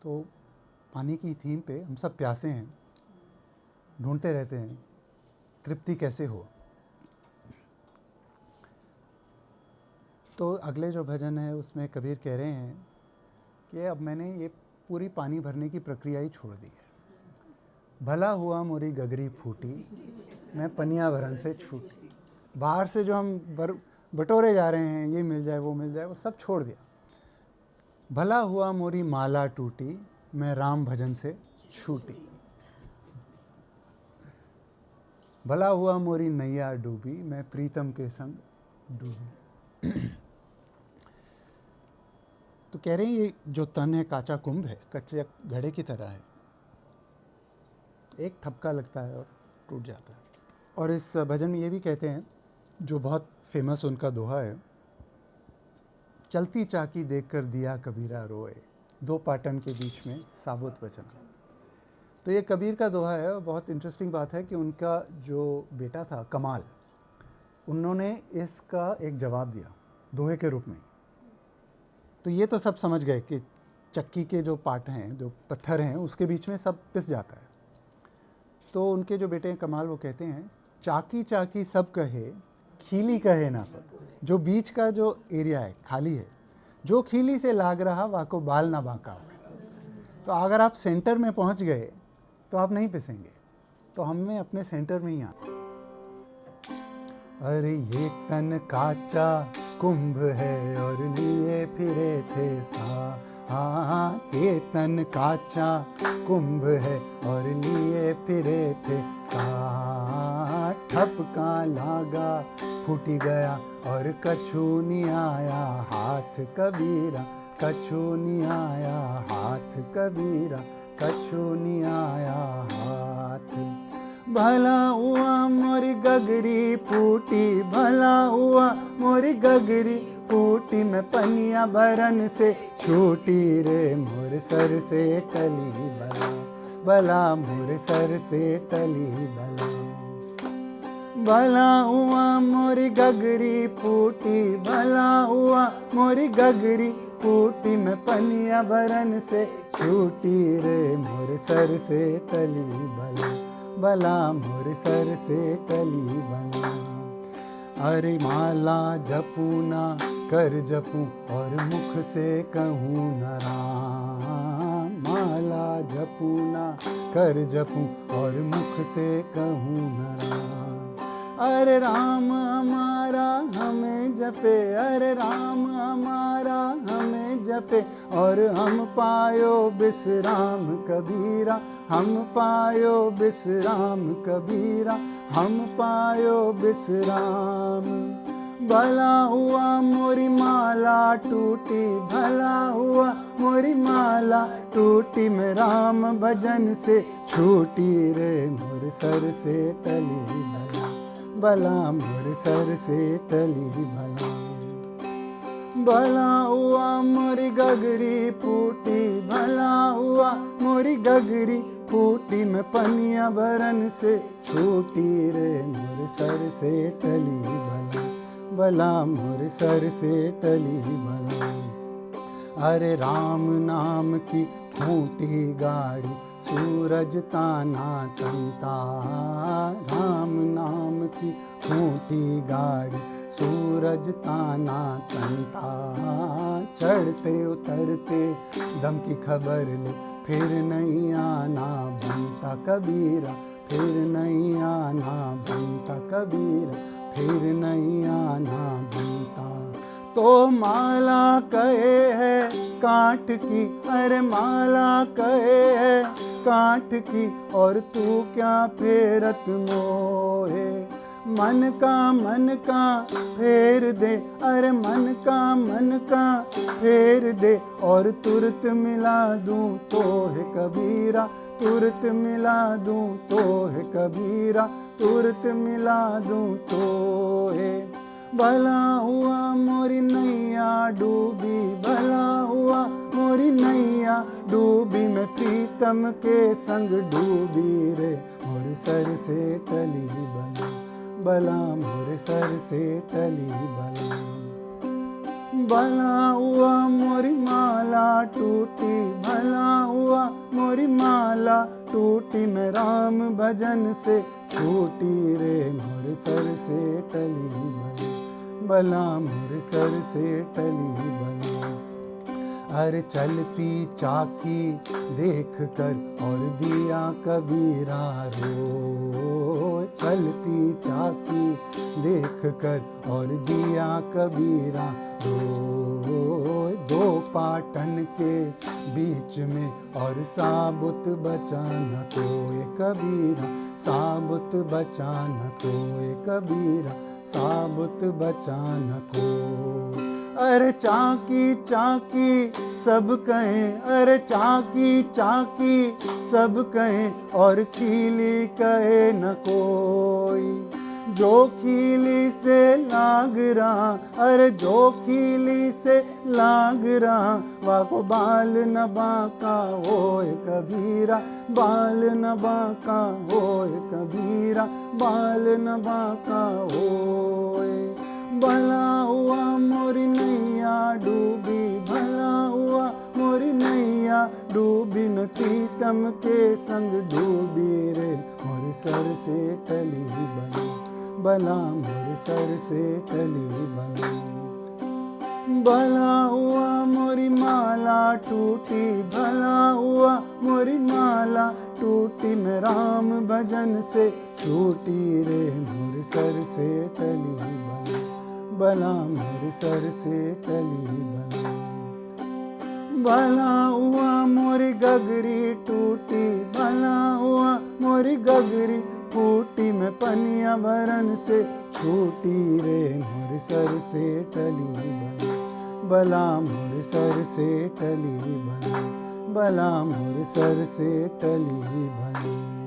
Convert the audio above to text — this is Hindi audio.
तो पानी की थीम पे हम सब प्यासे हैं, ढूंढते रहते हैं तृप्ति कैसे हो। तो अगले जो भजन है उसमें कबीर कह रहे हैं कि अब मैंने ये पूरी पानी भरने की प्रक्रिया ही छोड़ दी है। भला हुआ मोरी गगरी फूटी, मैं पनिया भरन से छूटी। बाहर से जो हम बटोरे जा रहे हैं, ये मिल जाए वो मिल जाए, वो सब छोड़ दिया। भला हुआ मोरी माला टूटी, मैं राम भजन से छूटी। भला हुआ मोरी नैया डूबी, मैं प्रीतम के संग डूबी। तो कह रहे हैं ये जो तन है काचा कुंभ है, कच्चे घड़े की तरह है, एक ठपका लगता है और टूट जाता है। और इस भजन में ये भी कहते हैं, जो बहुत फेमस उनका दोहा है, चलती चाकी देखकर दिया कबीरा रोए, दो पाटन के बीच में साबुत बचना। तो ये कबीर का दोहा है। और बहुत इंटरेस्टिंग बात है कि उनका जो बेटा था कमाल, उन्होंने इसका एक जवाब दिया दोहे के रूप में। तो ये तो सब समझ गए कि चक्की के जो पार्ट हैं, जो पत्थर हैं, उसके बीच में सब पिस जाता है। तो उनके जो बेटे हैं कमाल, वो कहते हैं, चाकी चाकी सब कहे, खीली कहे ना पर। जो बीच का जो एरिया है खाली है, जो खीली से लाग रहा वाको बाल ना बांका हो। तो अगर आप सेंटर में पहुंच गए तो आप नहीं पिसेंगे। तो हमें अपने सेंटर में ही आना। अरे ये तन काचा कुंभ है और लिए फिरे थे सा। ये तन काचा कुंभ है और लिए फिरे थे सा। ठपका लागा फूटी गया और कछु नहीं आया हाथ कबीरा, कछु नहीं आया हाथ कबीरा, कछु नहीं आया हाथ। भला हुआ मोरी गगरी फूटी, भला हुआ मोरी गगरी फूटी, मैं पनिया भरन से छूटी रे, मोर सर से टली बला, बला मोर सर से टली बला। भला हुआ मोरी गगरी फूटी, भला हुआ मोरी गगरी फूटी, मैं पनिया भरन से छूटी रे, मोर सर से टली बला, बला मोर सर से टली बला। अरे माला जपू ना कर जपूं और मुख से कहूँ न राम। माला जपू ना कर जपूं और मुख से कहूँ न राम। अरे राम हमारा हमें जपे, अरे राम हमारा हमें जपे, और हम पायो विश्राम कबीरा, हम पायो विश्राम कबीरा, हम पायो विश्राम। भला हुआ मोरी माला टूटी, भला हुआ मोरी माला टूटी, मैं राम भजन से छूटी रे, मोर सर से टली भला, भला मोर सर से टली भला। भला हुआ मोरी गगरी फूटी, भला हुआ मोरी गगरी फूटी, मैं पनिया भरन से छूटी रे, मोर सर से टली भला, भला मोर सर से टली भला। अरे राम नाम की फूटी गाड़ी, सूरज ताना चलता। राम नाम की फूटी गाड़ी, सूरज ताना चलता। चढ़ते उतरते दम की खबर ले, फिर नहीं आना बनता कबीरा, फिर नहीं आना बनता कबीरा, फिर नहीं आना बनता। तो माला कहे है कांट की, अरे माला कहे है कांट की, और तू क्या फेरत मोहे। मन का फेर दे, अरे मन का फेर दे, और तुरत मिला दूं तो है कबीरा, तुरत मिला दूं तो है कबीरा, तुरत मिला दूं तो है। भला हुआ मोरी नैया डूबी, भला हुआ मोरी नैया डूबी, मैं प्रीतम के संग डूबी रे, मोर सर से टली बला, बला मोर सर से टली बला। भला हुआ मोरी माला टूटी, भला हुआ मोरी माला टूटी मैं राम भजन से छूटी रे मोर सर से टली बला मोर सर से टली बला। अरे चलती चाकी देख कर और दिया कबीरा रो, चलती चाकी देख कर और दिया कबीरा रो। दो पाटन के बीच में और साबुत बचा न कोई कबीरा, साबुत बचा न कोई कबीरा, साबुत बचा न कोई। अरे चाकी चाकी सब कहें, अरे चाकी चाकी सब कहें और खीली कहे न कोई। जो खीली से लाग रहा, अरे जो खीली से लाग रहा, वाको बाल न बाका होए कबीरा, बाल न बाका होए कबीरा, बाल न बाका होए। भला हुआ मोरी नैया डूबी, भला हुआ मोरी नैया डूबी, न प्रीतम के संग डूबी रे मोर सर से टली बला मोर सर से टली बला। भला हुआ मोरी माला टूटी, भला हुआ मोरी माला टूटी मैं राम भजन से छूटी रे मोर सर से टली बला मोर सर से टली बला। भला हुआ मोरी गगरी टूटी, भला हुआ मोरी गगरी फूटी मैं पनिया भरन से छूटी रे मोर सर से टली बला मोर सर से टली बला मोर सर से टली बला।